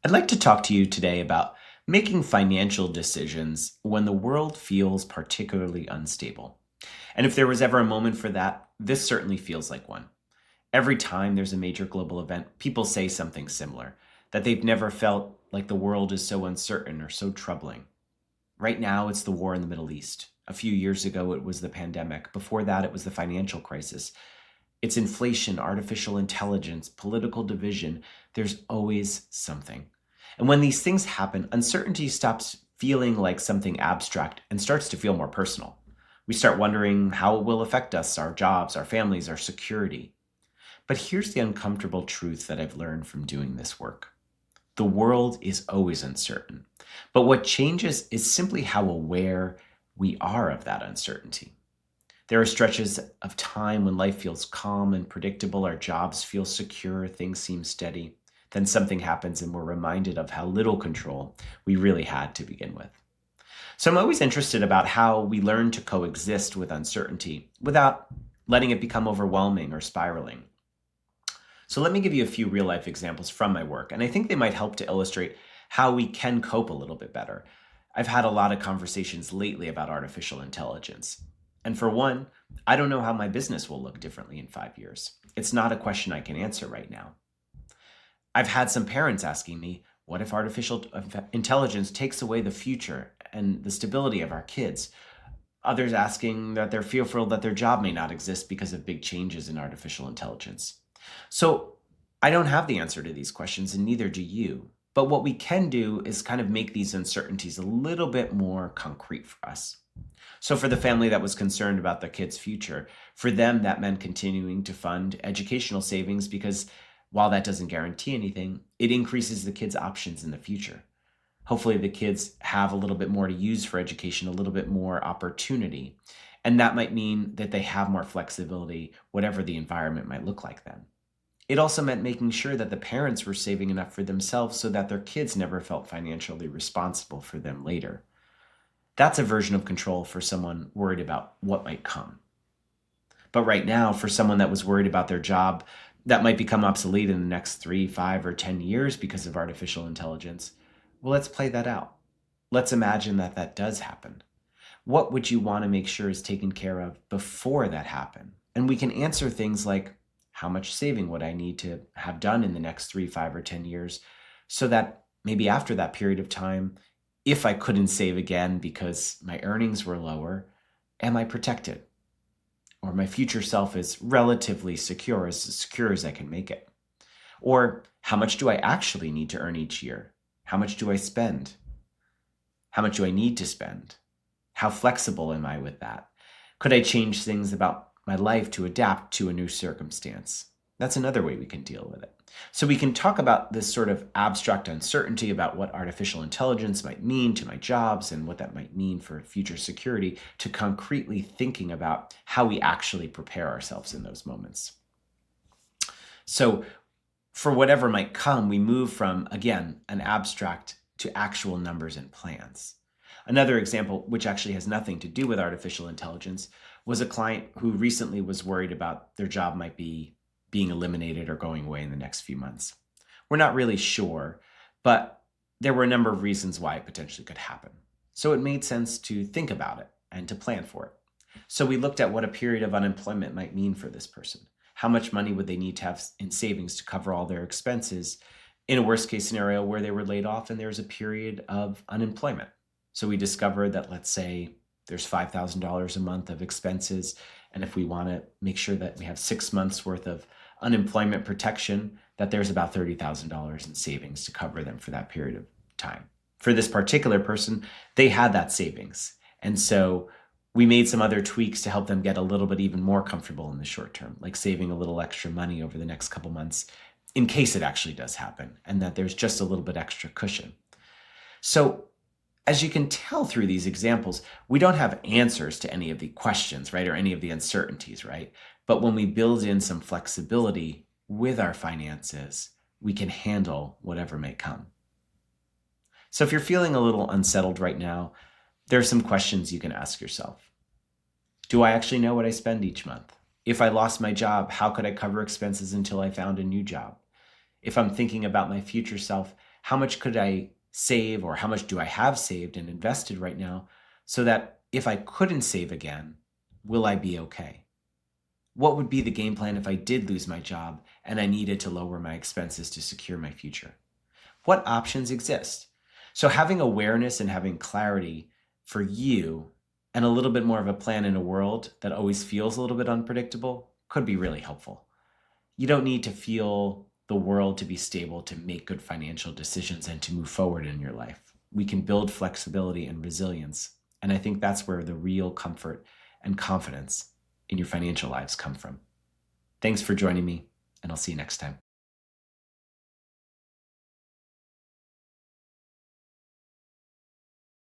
I'd like to talk to you today about making financial decisions when the world feels particularly unstable. And if there was ever a moment for that, this certainly feels like one. Every time there's a major global event, people say something similar, that they've never felt like the world is so uncertain or so troubling. Right now, it's the war in the Middle East. A few years ago, it was the pandemic. Before that, it was the financial crisis. It's inflation, artificial intelligence, political division. There's always something. And when these things happen, uncertainty stops feeling like something abstract and starts to feel more personal. We start wondering how it will affect us, our jobs, our families, our security. But here's the uncomfortable truth that I've learned from doing this work. The world is always uncertain. But what changes is simply how aware we are of that uncertainty. There are stretches of time when life feels calm and predictable, our jobs feel secure, things seem steady. Then something happens and we're reminded of how little control we really had to begin with. So I'm always interested about how we learn to coexist with uncertainty without letting it become overwhelming or spiraling. So let me give you a few real life examples from my work, and I think they might help to illustrate how we can cope a little bit better. I've had a lot of conversations lately about artificial intelligence. And for one, I don't know how my business will look differently in 5 years. It's not a question I can answer right now. I've had some parents asking me, what if artificial intelligence takes away the future and the stability of our kids? Others asking that they're fearful that their job may not exist because of big changes in artificial intelligence. So I don't have the answer to these questions, and neither do you. But what we can do is kind of make these uncertainties a little bit more concrete for us. So for the family that was concerned about their kids' future, for them, that meant continuing to fund educational savings because while that doesn't guarantee anything, it increases the kids' options in the future. Hopefully the kids have a little bit more to use for education, a little bit more opportunity. And that might mean that they have more flexibility, whatever the environment might look like then. It also meant making sure that the parents were saving enough for themselves so that their kids never felt financially responsible for them later. That's a version of control for someone worried about what might come. But right now, for someone that was worried about their job that might become obsolete in the next 3, 5, or 10 years because of artificial intelligence, well, let's play that out. Let's imagine that that does happen. What would you want to make sure is taken care of before that happened? And we can answer things like, how much saving would I need to have done in the next 3, 5, or 10 years so that maybe after that period of time, if I couldn't save again because my earnings were lower, am I protected? Or my future self is relatively secure as I can make it? Or how much do I actually need to earn each year? How much do I spend? How much do I need to spend? How flexible am I with that? Could I change things about my life to adapt to a new circumstance? That's another way we can deal with it. So we can talk about this sort of abstract uncertainty about what artificial intelligence might mean to my jobs and what that might mean for future security, to concretely thinking about how we actually prepare ourselves in those moments. So for whatever might come, we move from, again, an abstract to actual numbers and plans. Another example, which actually has nothing to do with artificial intelligence, was a client who recently was worried about their job might be being eliminated or going away in the next few months. We're not really sure, but there were a number of reasons why it potentially could happen. So it made sense to think about it and to plan for it. So we looked at what a period of unemployment might mean for this person. How much money would they need to have in savings to cover all their expenses in a worst case scenario where they were laid off and there was a period of unemployment? So we discovered that, let's say, there's $5,000 a month of expenses. And if we want to make sure that we have 6 months worth of unemployment protection, that there's about $30,000 in savings to cover them for that period of time. For this particular person, they had that savings. And so we made some other tweaks to help them get a little bit even more comfortable in the short term, like saving a little extra money over the next couple months in case it actually does happen, and that there's just a little bit extra cushion. So as you can tell through these examples, we don't have answers to any of the questions, right? Or any of the uncertainties, right? But when we build in some flexibility with our finances, we can handle whatever may come. So if you're feeling a little unsettled right now, there are some questions you can ask yourself. Do I actually know what I spend each month? If I lost my job, how could I cover expenses until I found a new job? If I'm thinking about my future self, How much could I save, or how much do I have saved and invested right now, so that if I couldn't save again, will I be okay? What would be the game plan if I did lose my job and I needed to lower my expenses to secure my future? What options exist? So having awareness and having clarity for you, and a little bit more of a plan in a world that always feels a little bit unpredictable, could be really helpful. You don't need to feel the world to be stable to make good financial decisions and to move forward in your life. We can build flexibility and resilience. And I think that's where the real comfort and confidence in your financial lives come from. Thanks for joining me, and I'll see you next time.